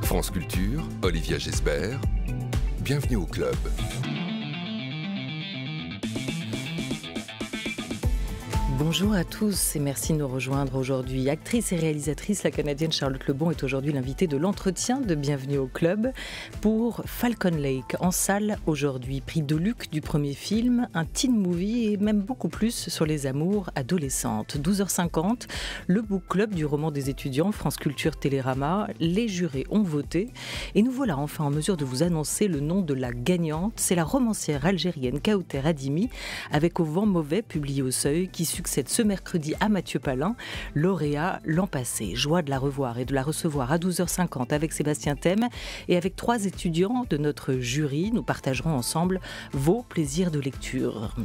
France Culture, Olivia Gesbert, bienvenue au club. Bonjour à tous et merci de nous rejoindre aujourd'hui. Actrice et réalisatrice, la Canadienne Charlotte Lebon est aujourd'hui l'invitée de l'entretien de Bienvenue au club pour Falcon Lake, en salle aujourd'hui. Prix Deluxe du premier film, un teen movie et même beaucoup plus sur les amours adolescentes. 12h50, le book club du roman des étudiants, France Culture Télérama. Les jurés ont voté et nous voilà enfin en mesure de vous annoncer le nom de la gagnante. C'est la romancière algérienne Kaouter Adimi avec Au vent mauvais, publié au Seuil, qui succède ce mercredi à Mathieu Palin, lauréat l'an passé. Joie de la revoir et de la recevoir à 12h50 avec Sébastien Thème et avec 3 étudiants de notre jury. Nous partagerons ensemble vos plaisirs de lecture.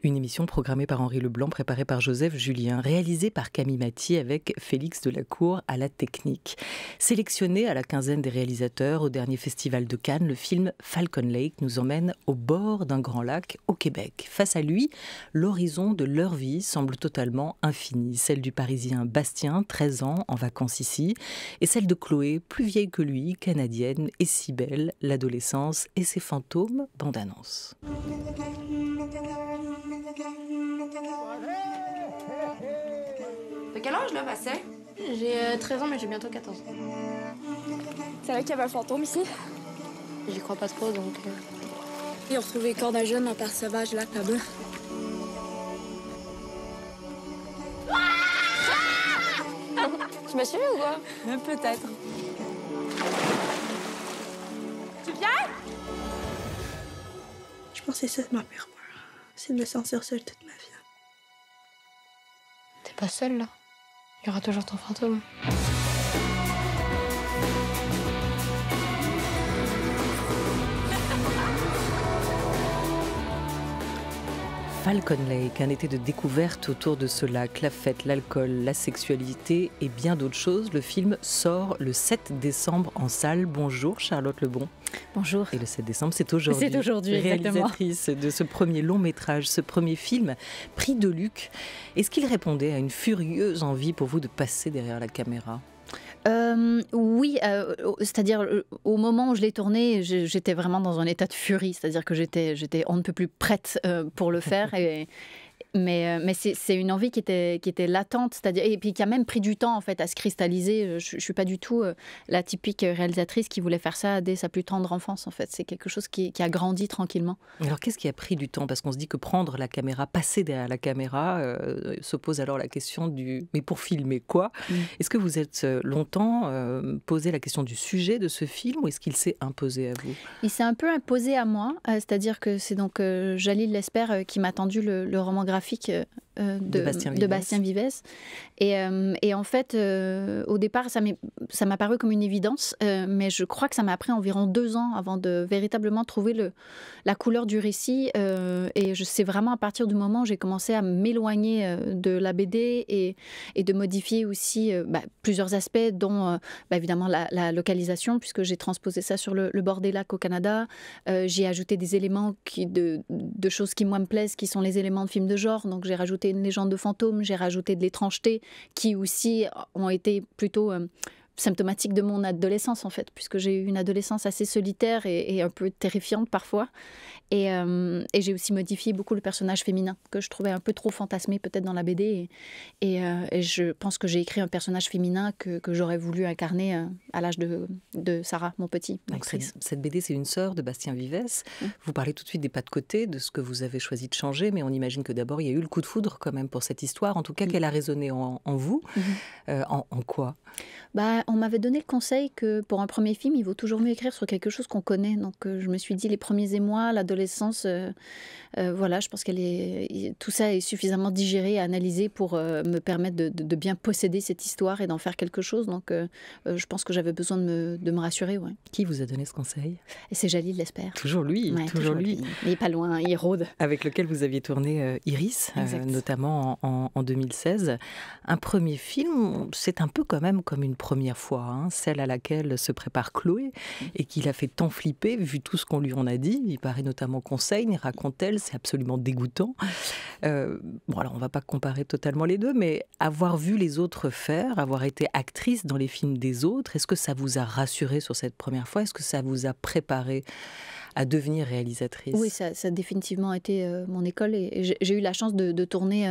Une émission programmée par Henri Leblanc, préparée par Joseph Julien, réalisée par Camille Mathieu avec Félix Delacour à la technique. Sélectionné à la quinzaine des réalisateurs au dernier festival de Cannes, le film Falcon Lake nous emmène au bord d'un grand lac au Québec. Face à lui, l'horizon de leur vie semble totalement infini. Celle du Parisien Bastien, 13 ans, en vacances ici, et celle de Chloé, plus vieille que lui, canadienne et si belle, l'adolescence et ses fantômes, bande-annonce. T'as quel âge là, Bastien? J'ai 13 ans, mais j'ai bientôt 14 ans. C'est vrai qu'il y avait un fantôme ici? J'y crois pas trop, donc... Ils ont retrouvé le corps d'un jeune en parc sauvage là-bas. Tu m'as suivi ou quoi? Peut-être. Tu viens? Je pense que c'est ça ma pire peur. C'est de me sentir seule toute ma vie. T'es pas seule, là. Il y aura toujours ton fantôme. Falcon Lake, un été de découverte autour de ce lac, la fête, l'alcool, la sexualité et bien d'autres choses. Le film sort le 7 décembre en salle. Bonjour Charlotte Lebon. Bonjour. Et le 7 décembre, c'est aujourd'hui. C'est aujourd'hui, exactement. Réalisatrice de ce premier long métrage, ce premier film, Prix Deluxe. Est-ce qu'il répondait à une furieuse envie pour vous de passer derrière la caméra ? Oui, c'est-à-dire au moment où je l'ai tourné, j'étais vraiment dans un état de furie, c'est-à-dire que j'étais on ne peut plus prête pour le faire. Mais c'est une envie qui était latente, c'est-à-dire, et puis qui a même pris du temps en fait à se cristalliser. Je suis pas du tout la typique réalisatrice qui voulait faire ça dès sa plus tendre enfance en fait. C'est quelque chose qui a grandi tranquillement. Alors qu'est-ce qui a pris du temps? Parce qu'on se dit que prendre la caméra, passer derrière la caméra, se pose alors la question du mais pour filmer quoi? Est-ce que vous êtes longtemps posé la question du sujet de ce film ou est-ce qu'il s'est imposé à vous? Il s'est un peu imposé à moi, c'est-à-dire que c'est donc Jalil Lesper qui m'a tendu le roman graphique de Bastien Vives. Et en fait, au départ, ça m'a paru comme une évidence, mais je crois que ça m'a pris environ 2 ans avant de véritablement trouver la couleur du récit. Et c'est vraiment à partir du moment où j'ai commencé à m'éloigner de la BD et de modifier aussi plusieurs aspects, dont évidemment la localisation, puisque j'ai transposé ça sur le bord des lacs au Canada. J'ai ajouté des éléments de choses qui, moi, me plaisent, qui sont les éléments de films de genre. Donc j'ai rajouté une légende de fantôme, j'ai rajouté de l'étrangeté, qui aussi ont été plutôt symptomatique de mon adolescence en fait, puisque j'ai eu une adolescence assez solitaire et un peu terrifiante parfois. Et j'ai aussi modifié beaucoup le personnage féminin, que je trouvais un peu trop fantasmé peut-être dans la BD. Et je pense que j'ai écrit un personnage féminin que j'aurais voulu incarner à l'âge de Sarah, mon petit. Donc cette BD, c'est une sœur de Bastien Vives. Vous parlez tout de suite des pas de côté, de ce que vous avez choisi de changer, mais on imagine que d'abord, il y a eu le coup de foudre quand même pour cette histoire, en tout cas qu'elle a résonné en vous. En quoi? On m'avait donné le conseil que pour un premier film, il vaut toujours mieux écrire sur quelque chose qu'on connaît. Donc je me suis dit, les premiers émois, l'adolescence, voilà, je pense tout ça est suffisamment digéré et analysé pour me permettre de bien posséder cette histoire et d'en faire quelque chose. Donc je pense que j'avais besoin de me rassurer. Ouais. Qui vous a donné ce conseil? Et c'est Jalil Lesper. Toujours lui, ouais, toujours lui. Il n'est pas loin, il rôde. Avec lequel vous aviez tourné Iris, notamment en 2016. Un premier film, c'est un peu quand même comme une première première fois, hein, celle à laquelle se prépare Chloé, et qui l'a fait tant flipper, vu tout ce qu'on lui en a dit. Il paraît notamment qu'on saigne, raconte-t-elle, c'est absolument dégoûtant. Bon, alors on ne va pas comparer totalement les deux, mais avoir vu les autres faire, avoir été actrice dans les films des autres, est-ce que ça vous a rassuré sur cette première fois? Est-ce que ça vous a préparé à devenir réalisatrice? Oui, ça a définitivement été mon école. Et j'ai eu la chance de tourner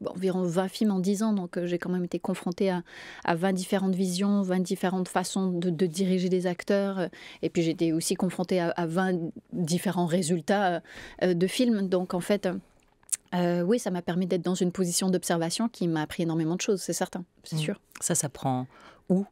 environ 20 films en 10 ans. Donc j'ai quand même été confrontée à 20 différentes visions, 20 différentes façons de diriger des acteurs. Et puis j'ai été aussi confrontée à 20 différents résultats de films. Donc en fait... oui, ça m'a permis d'être dans une position d'observation qui m'a appris énormément de choses, c'est certain, c'est sûr. Ça s'apprend où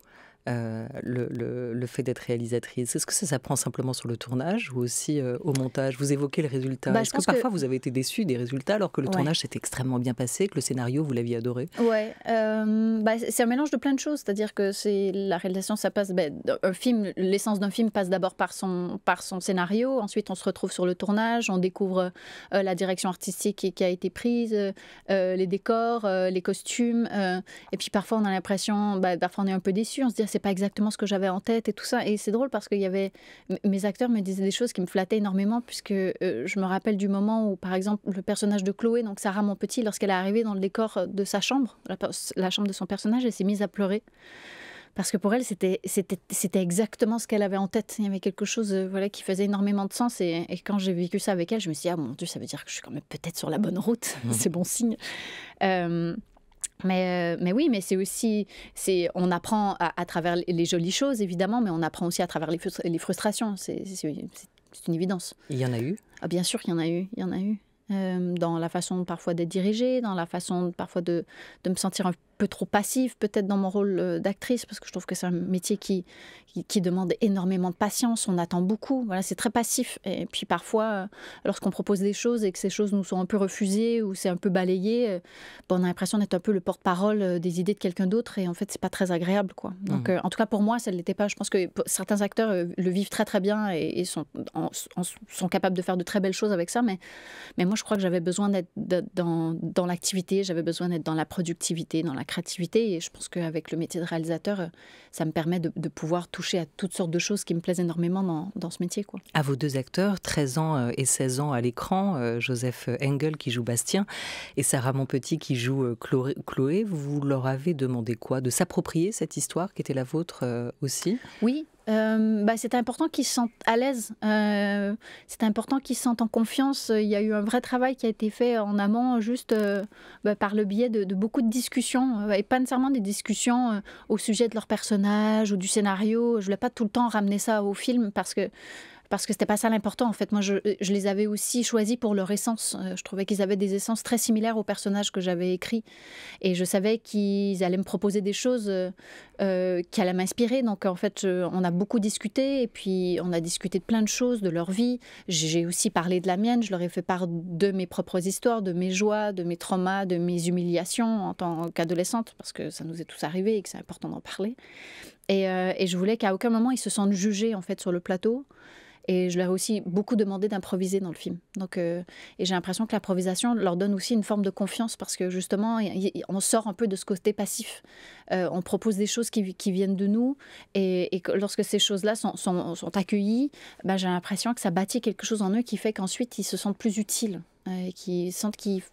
le fait d'être réalisatrice? Est-ce que ça s'apprend simplement sur le tournage ou aussi au montage? Vous évoquez le résultat. Est-ce que parfois vous avez été déçue des résultats alors que le tournage s'est extrêmement bien passé, que le scénario, vous l'aviez adoré? Ouais, c'est un mélange de plein de choses. C'est-à-dire que la réalisation, ça passe... un film, l'essence d'un film passe d'abord par son scénario. Ensuite, on se retrouve sur le tournage. On découvre la direction artistique qui a été prise, les décors, les costumes. Et puis parfois, on a l'impression... parfois, on est un peu déçu. On se dit, c'est pas exactement ce que j'avais en tête et tout ça. Et c'est drôle parce que mes acteurs me disaient des choses qui me flattaient énormément, puisque je me rappelle du moment où, par exemple, le personnage de Chloé, donc Sarah Monpetit, lorsqu'elle est arrivée dans le décor de sa chambre, la chambre de son personnage, elle s'est mise à pleurer. Parce que pour elle, c'était exactement ce qu'elle avait en tête. Il y avait quelque chose qui faisait énormément de sens. Et quand j'ai vécu ça avec elle, je me suis dit, ah mon Dieu, ça veut dire que je suis quand même peut-être sur la bonne route. C'est bon signe. Mais oui, mais c'est aussi... on apprend à travers les jolies choses, évidemment, mais on apprend aussi à travers les frustrations. C'est une évidence. Il y en a eu? Bien sûr qu'il y en a eu. Il y en a eu. Dans la façon parfois d'être dirigée, dans la façon parfois de me sentir un peu trop passive, peut-être dans mon rôle d'actrice, parce que je trouve que c'est un métier qui demande énormément de patience, on attend beaucoup, voilà, c'est très passif. Et puis parfois, lorsqu'on propose des choses et que ces choses nous sont un peu refusées ou c'est un peu balayé, on a l'impression d'être un peu le porte-parole des idées de quelqu'un d'autre, et en fait, c'est pas très agréable, quoi. Donc, en tout cas, pour moi, ça ne l'était pas. Je pense que certains acteurs le vivent très très bien et sont capables de faire de très belles choses avec ça, mais moi, je crois que j'avais besoin d'être dans l'activité, j'avais besoin d'être dans la productivité, dans la créativité, et je pense qu'avec le métier de réalisateur, ça me permet de pouvoir toucher à toutes sortes de choses qui me plaisent énormément dans ce métier, quoi. À vos deux acteurs, 13 ans et 16 ans à l'écran, Joseph Engel qui joue Bastien et Sarah Monpetit qui joue Chloé, vous leur avez demandé quoi? De s'approprier cette histoire qui était la vôtre aussi? Oui. C'était important qu'ils se sentent à l'aise, c'était important qu'ils se sentent en confiance. Il y a eu un vrai travail qui a été fait en amont, juste par le biais de beaucoup de discussions, et pas nécessairement des discussions au sujet de leur personnage ou du scénario. Je voulais pas tout le temps ramener ça au film parce que c'était pas ça l'important. En fait, moi, je les avais aussi choisis pour leur essence. Je trouvais qu'ils avaient des essences très similaires aux personnages que j'avais écrits. Et je savais qu'ils allaient me proposer des choses qui allaient m'inspirer. Donc, en fait, on a beaucoup discuté. Et puis, on a discuté de plein de choses, de leur vie. J'ai aussi parlé de la mienne. Je leur ai fait part de mes propres histoires, de mes joies, de mes traumas, de mes humiliations en tant qu'adolescente, parce que ça nous est tous arrivé et que c'est important d'en parler. Et je voulais qu'à aucun moment, ils se sentent jugés, en fait, sur le plateau. Et je leur ai aussi beaucoup demandé d'improviser dans le film. Donc, et j'ai l'impression que l'improvisation leur donne aussi une forme de confiance parce que justement, on sort un peu de ce côté passif. On propose des choses qui viennent de nous et lorsque ces choses-là sont accueillies, j'ai l'impression que ça bâtit quelque chose en eux qui fait qu'ensuite, ils se sentent plus utiles. Qui sentent qui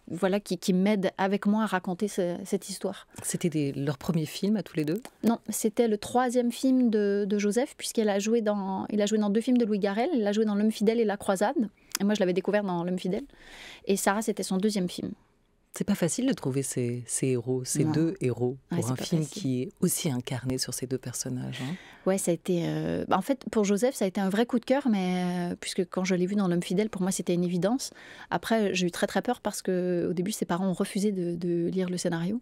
m'aident avec moi à raconter cette histoire. C'était leur premier film à tous les deux? Non, c'était le 3e film de Joseph, puisqu'il a joué dans 2 films de Louis Garrel. Il a joué dans L'Homme fidèle et La Croisade. Et moi, je l'avais découvert dans L'Homme fidèle. Et Sarah, c'était son 2e film. C'est pas facile de trouver ces héros, ces deux héros, pour un film qui est aussi incarné sur ces deux personnages. Hein. Ouais, ça a été... en fait, pour Joseph, ça a été un vrai coup de cœur, mais puisque quand je l'ai vu dans L'Homme fidèle, pour moi, c'était une évidence. Après, j'ai eu très très peur parce qu'au début, ses parents ont refusé de lire le scénario.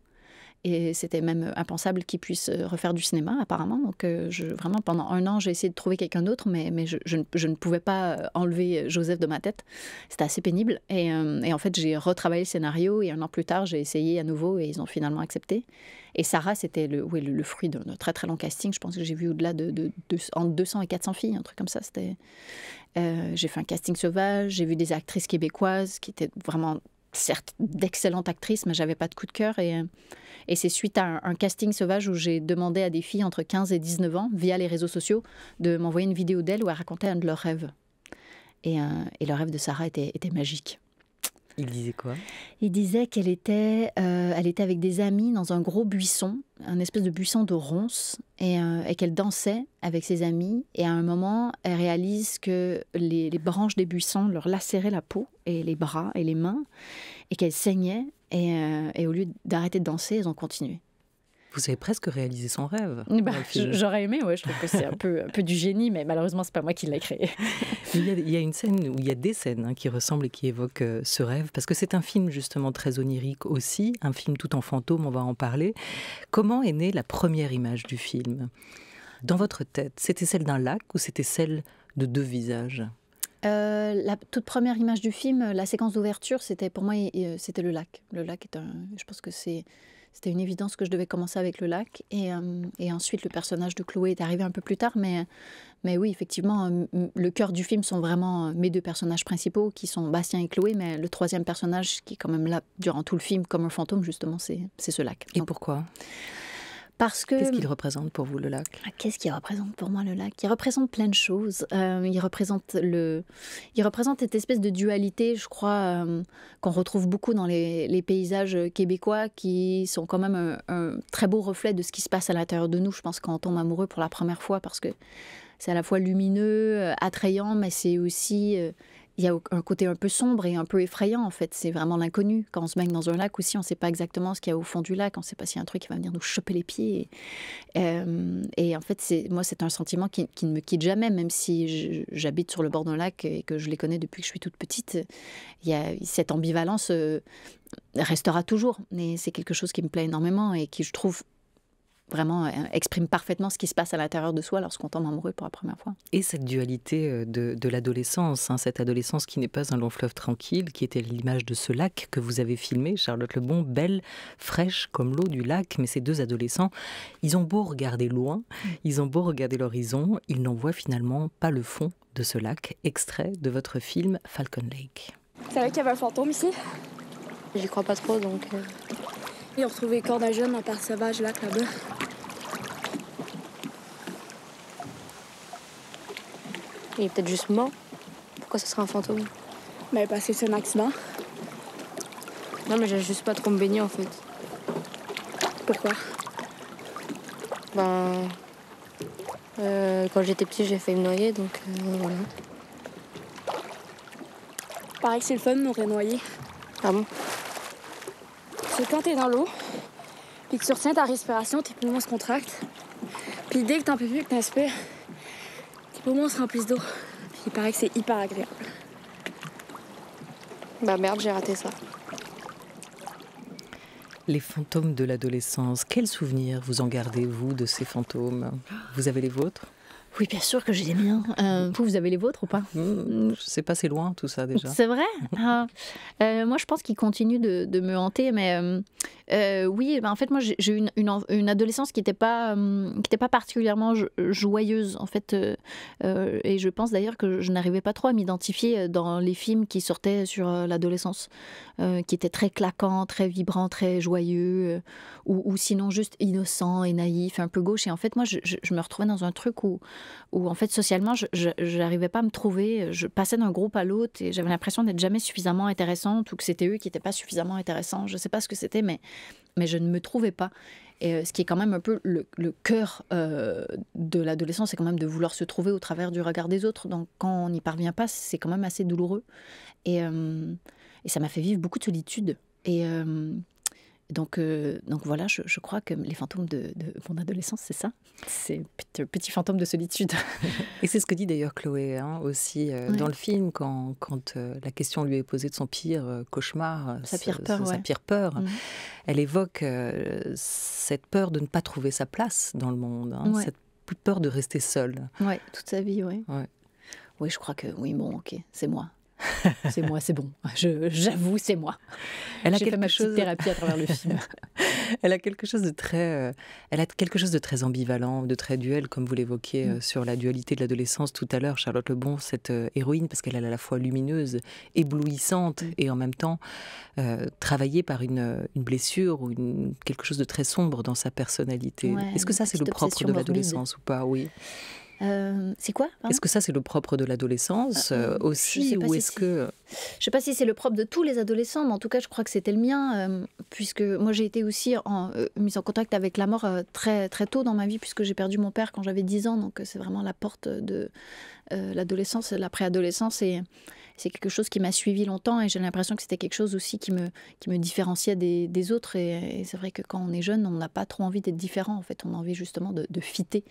Et c'était même impensable qu'il puisse refaire du cinéma, apparemment. Donc, vraiment, pendant 1 an, j'ai essayé de trouver quelqu'un d'autre, mais je ne pouvais pas enlever Joseph de ma tête. C'était assez pénible. Et en fait, j'ai retravaillé le scénario et 1 an plus tard, j'ai essayé à nouveau et ils ont finalement accepté. Et Sarah, c'était le fruit d'un très, très long casting. Je pense que j'ai vu au-delà entre 200 et 400 filles, un truc comme ça. J'ai fait un casting sauvage. J'ai vu des actrices québécoises qui étaient vraiment certes d'excellentes actrices, mais j'avais pas de coup de cœur. Et c'est suite à un casting sauvage où j'ai demandé à des filles entre 15 et 19 ans, via les réseaux sociaux, de m'envoyer une vidéo d'elles où elles racontaient un de leurs rêves. Et le rêve de Sarah était magique. Il disait quoi? Il disait qu'elle était avec des amis dans un gros buisson, un espèce de buisson de ronces, et qu'elle dansait avec ses amis. Et à un moment, elle réalise que les branches des buissons leur lacéraient la peau, et les bras et les mains, et qu'elle saignait. Et au lieu d'arrêter de danser, elles ont continué. Vous avez presque réalisé son rêve. J'aurais aimé, ouais, je trouve que c'est un peu du génie, mais malheureusement, c'est pas moi qui l'ai créé. Il y a une scène, où il y a des scènes qui ressemblent et qui évoquent ce rêve, parce que c'est un film justement très onirique aussi, un film tout en fantôme, on va en parler. Comment est née la première image du film? Dans votre tête, c'était celle d'un lac ou c'était celle de deux visages? La toute première image du film, la séquence d'ouverture, c'était pour moi, c'était le lac. Le lac je pense que c'était une évidence que je devais commencer avec le lac. Et ensuite, le personnage de Chloé est arrivé un peu plus tard. Mais oui, effectivement, le cœur du film sont vraiment mes deux personnages principaux, qui sont Bastien et Chloé. Mais le troisième personnage, qui est quand même là durant tout le film, comme un fantôme, justement, c'est ce lac. Et pourquoi ? Parce que... Qu'est-ce qu'il représente pour vous, le lac ? Qu'est-ce qu'il représente pour moi, le lac ? Il représente plein de choses. Il représente cette espèce de dualité, je crois, qu'on retrouve beaucoup dans les paysages québécois, qui sont quand même un très beau reflet de ce qui se passe à l'intérieur de nous. Je pense quand on tombe amoureux pour la première fois, parce que c'est à la fois lumineux, attrayant, mais c'est aussi... il y a un côté un peu sombre et un peu effrayant, en fait. C'est vraiment l'inconnu. Quand on se baigne dans un lac aussi, on ne sait pas exactement ce qu'il y a au fond du lac. On ne sait pas s'il y a un truc qui va venir nous choper les pieds. Et en fait, moi, c'est un sentiment qui ne me quitte jamais, même si j'habite sur le bord d'un lac et que je les connais depuis que je suis toute petite. Cette ambivalence restera toujours. Mais c'est quelque chose qui me plaît énormément et qui, je trouve, vraiment exprime parfaitement ce qui se passe à l'intérieur de soi lorsqu'on tombe amoureux pour la première fois. Et cette dualité de l'adolescence, cette adolescence qui n'est pas un long fleuve tranquille, qui était l'image de ce lac que vous avez filmé, Charlotte Lebon, belle, fraîche comme l'eau du lac, mais ces deux adolescents, ils ont beau regarder loin, ils ont beau regarder l'horizon, ils n'en voient finalement pas le fond de ce lac, extrait de votre film Falcon Lake. Tu savais qu'il y avait un fantôme ici? J'y crois pas trop, donc... Ils ont retrouvé les corps d'un jeune en parc sauvage, lac, là-bas. Il est peut-être juste mort. Pourquoi ce serait un fantôme? Ben, parce que c'est un accident. Non, mais j'ai juste pas trop me baigner, en fait. Pourquoi? Ben... quand j'étais petit, j'ai failli me noyer, donc voilà. Pareil que c'est le fun de m'aurait noyé. Ah bon? C'est quand t'es dans l'eau, puis que tu retiens ta respiration, tes poumons se contractent. Puis dès que t'en peux plus, que t'inspires, tes poumons se remplissent d'eau. Puis il paraît que c'est hyper agréable. Bah merde, j'ai raté ça. Les fantômes de l'adolescence, quels souvenirs vous en gardez, vous, de ces fantômes? Vous avez les vôtres? Oui, bien sûr que j'ai les miens. Vous avez les vôtres ou pas? Je sais pas, c'est loin tout ça déjà. C'est vrai? Moi, je pense qu'ils continuent de me hanter, mais oui, en fait, moi, j'ai eu une adolescence qui n'était pas particulièrement joyeuse, en fait. Et je pense d'ailleurs que je n'arrivais pas trop à m'identifier dans les films qui sortaient sur l'adolescence, qui étaient très claquants, très vibrants, très joyeux, ou sinon juste innocents et naïfs, un peu gauche. Et en fait, moi, je me retrouvais dans un truc où en fait, socialement, je n'arrivais pas à me trouver. Je passais d'un groupe à l'autre et j'avais l'impression d'être jamais suffisamment intéressante ou que c'était eux qui n'étaient pas suffisamment intéressants. Je ne sais pas ce que c'était, mais je ne me trouvais pas. Et ce qui est quand même un peu le cœur de l'adolescence, c'est quand même de vouloir se trouver au travers du regard des autres. Donc, quand on n'y parvient pas, c'est quand même assez douloureux. Et ça m'a fait vivre beaucoup de solitude. Et... Donc voilà, je crois que les fantômes de mon adolescence, c'est ça. C'est un petit fantôme de solitude. Et c'est ce que dit d'ailleurs Chloé aussi dans le film, quand la question lui est posée de son pire cauchemar, sa pire peur. Elle évoque cette peur de ne pas trouver sa place dans le monde, cette peur de rester seule. Oui, toute sa vie, oui. Ouais. Oui, je crois que, oui, bon, ok, c'est moi. C'est moi, c'est bon. J'avoue, c'est moi. J'ai fait ma petite thérapie à travers le film. Elle a quelque chose de très, ambivalent, de très duel, comme vous l'évoquiez sur la dualité de l'adolescence tout à l'heure, Charlotte Lebon, cette héroïne, parce qu'elle est à la fois lumineuse, éblouissante, et en même temps travaillée par une blessure ou quelque chose de très sombre dans sa personnalité. Ouais, est-ce que ça, c'est le propre de l'adolescence ou pas? Oui. C'est quoi? Est-ce que ça, c'est le propre de l'adolescence aussi, ou est-ce que... Je ne sais pas si c'est le propre de tous les adolescents, mais en tout cas, je crois que c'était le mien, puisque moi, j'ai été aussi mise en contact avec la mort très, très tôt dans ma vie, puisque j'ai perdu mon père quand j'avais 10 ans, donc c'est vraiment la porte de l'adolescence, la préadolescence, et c'est quelque chose qui m'a suivi longtemps, et j'ai l'impression que c'était quelque chose aussi qui me différenciait des autres, et c'est vrai que quand on est jeune, on n'a pas trop envie d'être différent, en fait, on a envie justement de fitter.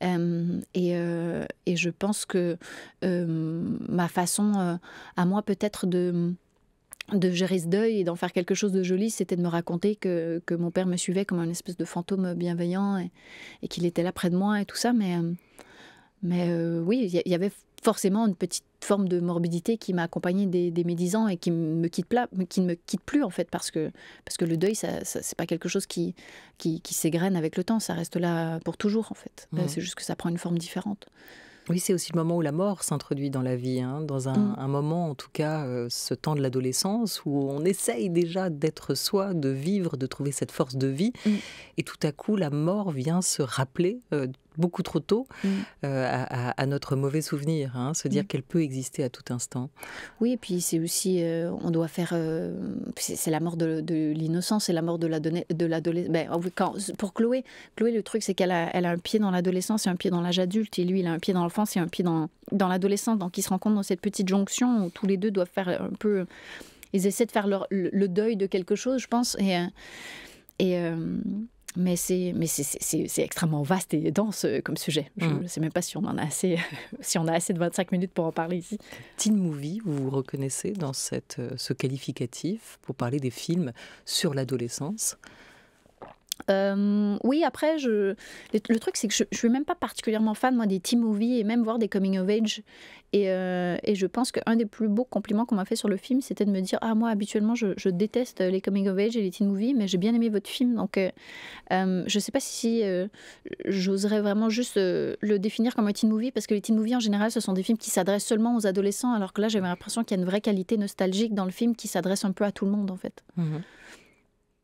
Et je pense que ma façon à moi peut-être de gérer ce deuil et d'en faire quelque chose de joli, c'était de me raconter que mon père me suivait comme un espèce de fantôme bienveillant et qu'il était là près de moi et tout ça, mais oui, il y avait forcément une petite forme de morbidité qui m'a accompagnée dès mes 10 ans et qui ne me quitte plus en fait, parce que le deuil, c'est pas quelque chose qui s'égrène avec le temps, ça reste là pour toujours en fait. C'est juste que ça prend une forme différente. Oui, c'est aussi le moment où la mort s'introduit dans la vie, hein, dans un moment, en tout cas, ce temps de l'adolescence, où on essaye déjà d'être soi, de vivre, de trouver cette force de vie, et tout à coup, la mort vient se rappeler beaucoup trop tôt à notre mauvais souvenir, hein, se dire qu'elle peut exister à tout instant. Oui, et puis c'est aussi, on doit faire, c'est la mort de l'innocence, c'est la mort de l'adolescence. Pour Chloé, le truc, c'est qu'elle a un pied dans l'adolescence et un pied dans l'âge adulte, et lui, il a un pied dans l'enfance et un pied dans l'adolescence, donc ils se rencontrent dans cette petite jonction où tous les deux doivent faire un peu... Ils essaient de faire le deuil de quelque chose, je pense, mais c'est extrêmement vaste et dense comme sujet. Je ne sais même pas si on en a assez, si on a assez de 25 minutes pour en parler ici. Teen movie, vous vous reconnaissez dans ce qualificatif pour parler des films sur l'adolescence? Oui, après, le truc, c'est que je ne suis même pas particulièrement fan, moi, des teen movies et même voir des coming of age. Et je pense qu'un des plus beaux compliments qu'on m'a fait sur le film, c'était de me dire « Ah, moi, habituellement, je déteste les coming of age et les teen movies, mais j'ai bien aimé votre film. » Donc, je ne sais pas si j'oserais vraiment juste le définir comme un teen movie, parce que les teen movies, en général, ce sont des films qui s'adressent seulement aux adolescents, alors que là, j'avais l'impression qu'il y a une vraie qualité nostalgique dans le film qui s'adresse un peu à tout le monde, en fait.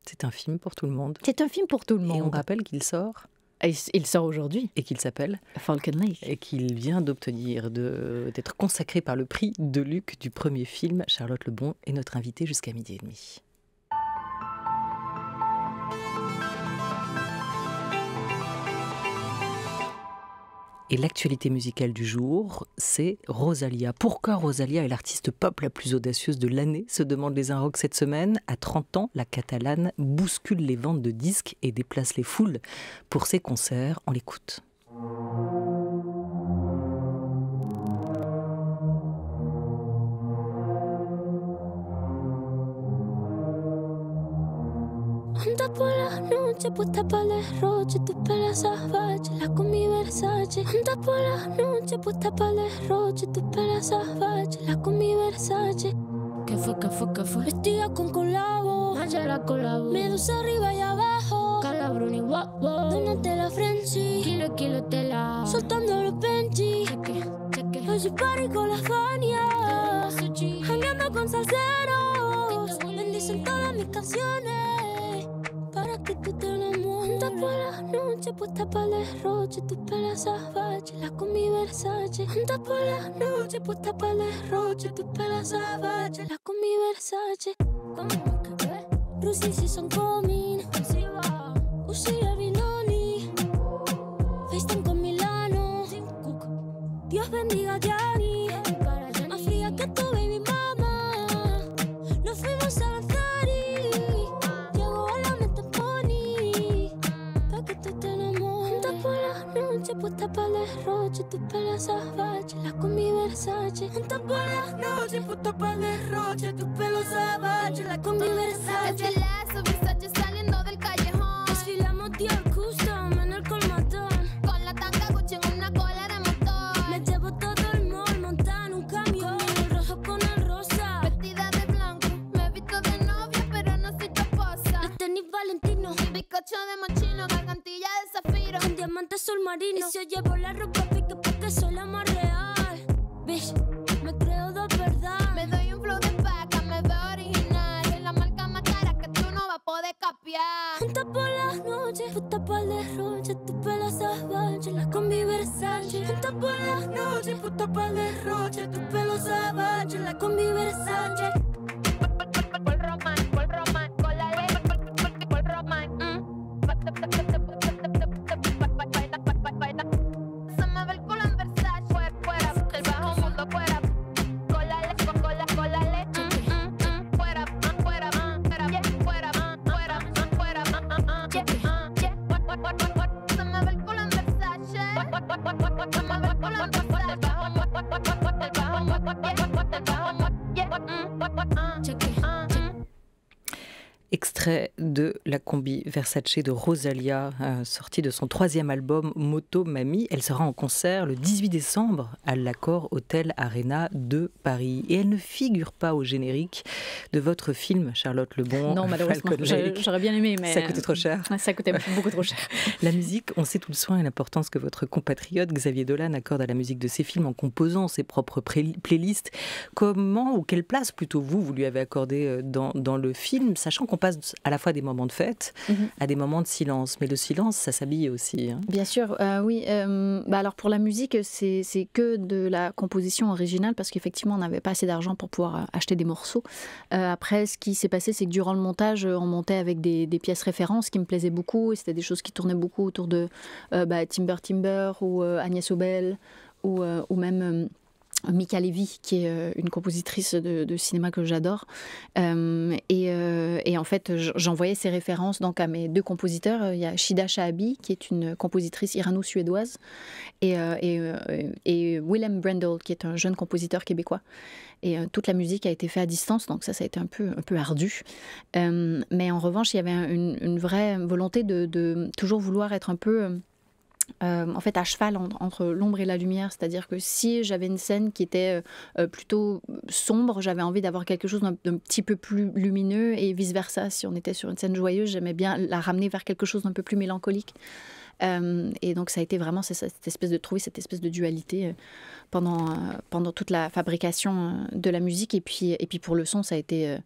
C'est un film pour tout le monde. C'est un film pour tout le monde. Et on rappelle qu'il sort. Il sort aujourd'hui. Et qu'il s'appelle Falcon Lake. Et qu'il vient d'être consacré par le prix de Luc du premier film. Charlotte Lebon est notre invitée jusqu'à 12h30. Et l'actualité musicale du jour, c'est Rosalia. Pourquoi Rosalia est l'artiste pop la plus audacieuse de l'année, se demandent les Inrocks cette semaine. À 30 ans, la Catalane bouscule les ventes de disques et déplace les foules pour ses concerts. On l'écoute. Anda por la noche, puesta para el derroche, tu pelo salvaje, la con mi Versace. Anda por la noche, puesta para el derroche, tu pelo salvaje, la con mi Versace. ¿Qué fue? Vestida con colabo, la colabo. Medusa arriba y abajo, calabrón y guapo. Donate la frenzy, kilo tela. Soltando los Benji, cheque. Hoy soy party con la Fania, jangueando con salseros. Bendicen todas mis canciones para que tú te enamores. Anda por la noche, puesta para el derroche, tu pelo salvaje, la con mi Versace. Anda por la noche, puesta para el derroche, tu pelo salvaje, la con mi Versace. Como que ve, Rusi si son coming, Uzi Avinoni, FaceTime con Milano, Dios bendiga a Gianni, más fría que tu baby mama. Nos fuimos a la Ferry, llegó a la meta Pony, pa' que tú te enamores. Anda por la noche, puesta para el derroche, tu pelo salvaje, la con mi Versace. Anda por la noche, puesta para el derroche, tu pelo salvaje, la con mi Versace. Versace saliendo del callejón. Desfilamos Dior Custom en el colmatón, con la tanga Gucci en una cola de motor. me llevo todo el mall, montan un camión, el rojo con el pecho de mochino, gargantilla de zafiro. Con diamantes sol marino. Y se llevó la ropa pique porque soy la más real. Bitch, me creo de verdad. Me doy un flow de paca, me veo original. Soy la marca más cara que tú no vas a poder capiar. Juntas por las noches, puta pa'l derroche, tu pelo salvaje, la combi Versace. Juntas por las noches, puta pa'l derroche, tu pelo salvaje, la combi Versace. Por román, con la ley, por román. Se me ve el culo en Versace, fuera, del bajo mundo, fuera. Con la leche, fuera, fuera, se me ve el culo en Versace. Se me ve el culo en Extrait de la combi Versace de Rosalia, sortie de son 3e album Moto Mami. Elle sera en concert le 18 décembre à l'Accor Hotel Arena de Paris. Et elle ne figure pas au générique de votre film, Charlotte Lebon. Non, malheureusement, j'aurais bien aimé, mais... Ça coûtait trop cher. Ça coûtait beaucoup trop cher. La musique, on sait tout le soin et l'importance que votre compatriote Xavier Dolan accorde à la musique de ses films en composant ses propres playlists. Comment, ou quelle place plutôt vous lui avez accordé dans le film, sachant qu'on passe à la fois des moments de fête, à des moments de silence. Mais le silence, ça s'habille aussi. Hein. Bien sûr, oui. Alors pour la musique, c'est que de la composition originale, parce qu'effectivement, on n'avait pas assez d'argent pour pouvoir acheter des morceaux. Après, ce qui s'est passé, c'est que durant le montage, on montait avec des pièces références qui me plaisaient beaucoup. Et c'était des choses qui tournaient beaucoup autour de Timber ou Agnès Obel, ou même... Mika Levy, qui est une compositrice de cinéma que j'adore. Et en fait, j'envoyais ces références donc, à mes 2 compositeurs. Il y a Shida Shahabi, qui est une compositrice irano-suédoise, et Willem Brendel, qui est un jeune compositeur québécois. Et toute la musique a été faite à distance, donc ça a été un peu ardu. Mais en revanche, il y avait une vraie volonté de toujours vouloir être un peu... en fait à cheval entre l'ombre et la lumière, c'est-à-dire que si j'avais une scène qui était plutôt sombre, j'avais envie d'avoir quelque chose d'un petit peu plus lumineux, et vice-versa. Si on était sur une scène joyeuse, j'aimais bien la ramener vers quelque chose d'un peu plus mélancolique. Et donc ça a été vraiment trouver cette espèce de dualité pendant toute la fabrication de la musique. Et puis pour le son, ça a été...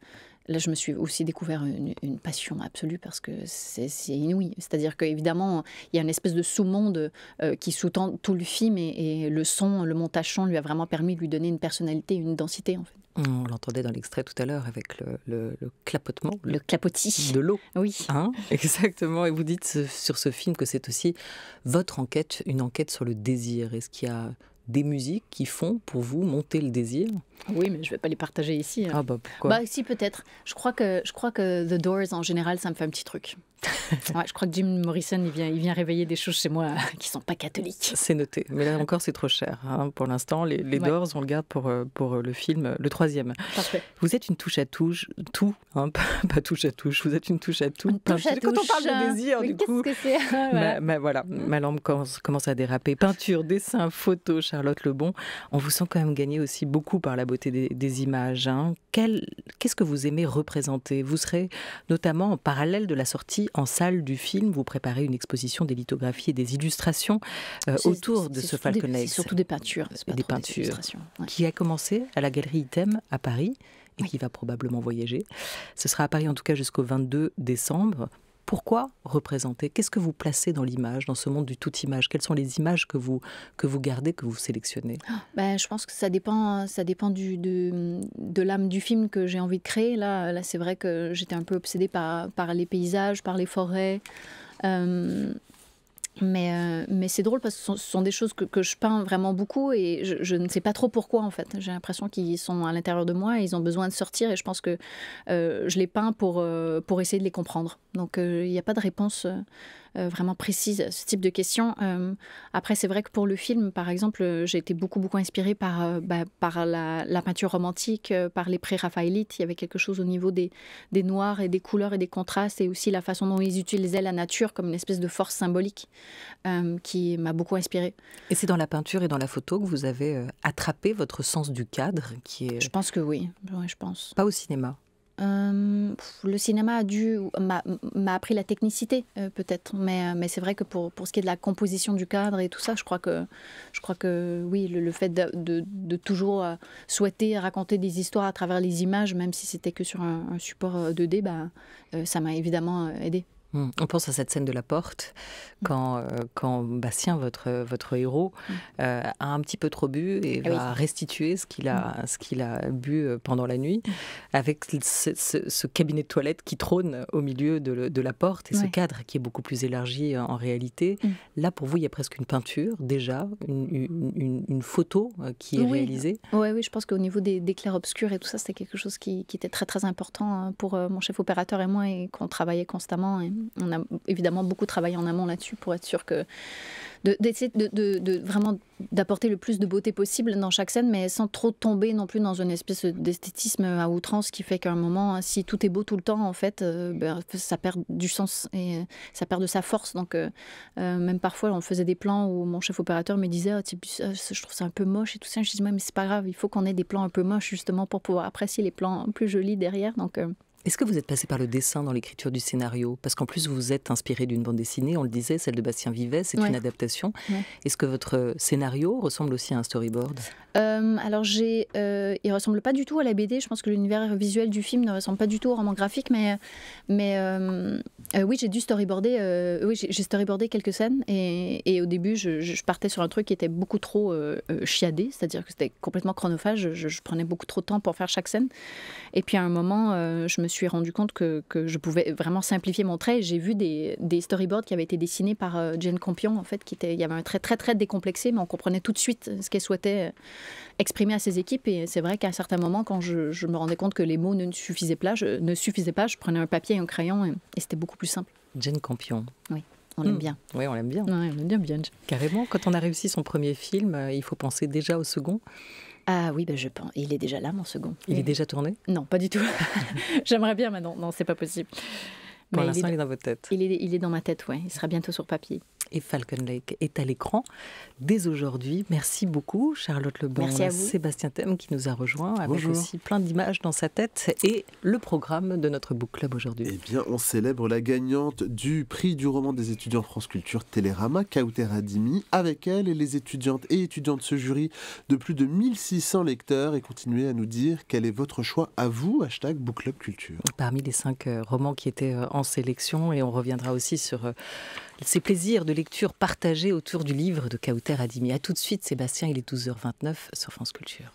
Là, je me suis aussi découvert une passion absolue, parce que c'est inouï. C'est-à-dire qu'évidemment, il y a une espèce de sous-monde qui sous-tend tout le film, et le son, le montage son lui a vraiment permis de lui donner une personnalité, une densité, en fait. On l'entendait dans l'extrait tout à l'heure avec le clapotement. Le clapotis. De l'eau. Oui. Hein, exactement. Et vous dites sur ce film que c'est aussi votre enquête, une enquête sur le désir. Est-ce qu'il y a des musiques qui font pour vous monter le désir? Oui, mais je ne vais pas les partager ici. Ah bah pourquoi? Bah si, peut-être. Je crois que The Doors, en général, ça me fait un petit truc. Ouais, je crois que Jim Morrison, il vient réveiller des choses chez moi qui ne sont pas catholiques. C'est noté. Mais là encore, c'est trop cher. Hein. Pour l'instant, les Doors, on le garde pour le film, le 3e. Parfait. Vous êtes une touche à touche, tout, hein, pas touche à touche. Vous êtes une touche à tout. Quand on parle de désir, du coup. Qu'est-ce que c'est? Voilà, ma langue commence à déraper. Peinture, dessin, photo, Charlotte Lebon. On vous sent quand même gagner aussi beaucoup par la beauté des images. Hein. Qu'est-ce que vous aimez représenter? Vous serez notamment en parallèle de la sortie en salle du film, vous préparez une exposition des lithographies et des illustrations autour de ce Falcon Lake. C'est surtout des peintures. Des peintures qui a commencé à la galerie Item à Paris et qui va probablement voyager. Ce sera à Paris en tout cas jusqu'au 22 décembre. Pourquoi représenter? Qu'est-ce que vous placez dans l'image, dans ce monde du tout-image? Quelles sont les images que vous gardez, que vous sélectionnez? Je pense que ça dépend de l'âme du film que j'ai envie de créer. Là, c'est vrai que j'étais un peu obsédée par les paysages, par les forêts. Mais c'est drôle parce que ce sont des choses que je peins vraiment beaucoup, et je ne sais pas trop pourquoi, en fait. J'ai l'impression qu'ils sont à l'intérieur de moi et ils ont besoin de sortir, et je pense que je les peins pour essayer de les comprendre. Donc il n'y a pas de réponse vraiment précise à ce type de questions. Après, c'est vrai que pour le film, par exemple, j'ai été beaucoup inspirée par la peinture romantique, par les pré-raphaélites. Il y avait quelque chose au niveau des noirs et des couleurs et des contrastes, et aussi la façon dont ils utilisaient la nature comme une espèce de force symbolique qui m'a beaucoup inspirée. Et c'est dans la peinture et dans la photo que vous avez attrapé votre sens du cadre qui est... Je pense que oui, je pense. Pas au cinéma? Le cinéma m'a appris la technicité, peut-être. Mais c'est vrai que pour ce qui est de la composition du cadre et tout ça, je crois que oui, le fait de toujours souhaiter raconter des histoires à travers les images, même si c'était que sur un support 2D, ça m'a évidemment aidé. On pense à cette scène de la porte, quand Bastien, votre héros, a un petit peu trop bu et va restituer ce qu'il a bu pendant la nuit, avec ce cabinet de toilette qui trône au milieu de la porte, et ce cadre qui est beaucoup plus élargi en réalité. Là, pour vous, il y a presque une peinture, déjà, une photo qui est réalisée. Oui, je pense qu'au niveau des clairs-obscurs et tout ça, c'était quelque chose qui était très, très important pour mon chef opérateur et moi, et qu'on travaillait constamment. Et on a évidemment beaucoup travaillé en amont là-dessus pour être sûr que d'essayer de vraiment d'apporter le plus de beauté possible dans chaque scène, mais sans trop tomber non plus dans une espèce d'esthétisme à outrance qui fait qu'à un moment, si tout est beau tout le temps, en fait, ça perd du sens et ça perd de sa force. Donc, même parfois, on faisait des plans où mon chef opérateur me disait je trouve ça un peu moche et tout ça. Je disais mais c'est pas grave, il faut qu'on ait des plans un peu moches justement pour pouvoir apprécier les plans plus jolis derrière. Donc est-ce que vous êtes passé par le dessin dans l'écriture du scénario? Parce qu'en plus, vous vous êtes inspiré d'une bande dessinée, on le disait, celle de Bastien Vives, c'est une adaptation. Est-ce que votre scénario ressemble aussi à un storyboard? Alors, il ne ressemble pas du tout à la BD. Je pense que l'univers visuel du film ne ressemble pas du tout au roman graphique, mais oui, j'ai dû storyboarder. J'ai storyboardé quelques scènes, et au début, je partais sur un truc qui était beaucoup trop chiadé, c'est-à-dire que c'était complètement chronophage. Je prenais beaucoup trop de temps pour faire chaque scène. Et puis à un moment, je me suis rendu compte que je pouvais vraiment simplifier mon trait. J'ai vu des storyboards qui avaient été dessinés par Jane Campion, en fait, il y avait un trait très, très décomplexé, mais on comprenait tout de suite ce qu'elle souhaitait exprimer à ses équipes. Et c'est vrai qu'à un certain moment, quand je me rendais compte que les mots ne suffisaient pas, je prenais un papier et un crayon, et c'était beaucoup plus simple. Jane Campion. Oui. On l'aime bien. Oui, on l'aime bien. Ouais, on l'aime bien. Carrément, quand on a réussi son premier film, il faut penser déjà au second. Ah oui, je pense. Il est déjà là, mon second. Il est déjà tourné? Non, pas du tout. J'aimerais bien, mais non, c'est pas possible. Pour l'instant, il est dans votre tête. Il est dans ma tête, oui. Il sera bientôt sur papier. Et Falcon Lake est à l'écran dès aujourd'hui. Merci beaucoup, Charlotte Lebon. Merci à vous. Sébastien Thème qui nous a rejoint avec Bonjour. aussi plein d'images dans sa tête, et le programme de notre book club aujourd'hui. Eh bien, on célèbre la gagnante du prix du roman des étudiants France Culture Télérama, Kauter Adimi. Avec elle et les étudiantes et étudiants de ce jury de plus de 1600 lecteurs, et continuez à nous dire quel est votre choix à vous, #book club culture. Parmi les 5 romans qui étaient en sélection, et on reviendra aussi sur ces plaisirs de lecture partagés autour du livre de Kauter Adimi. A tout de suite, Sébastien, il est 12h29 sur France Culture.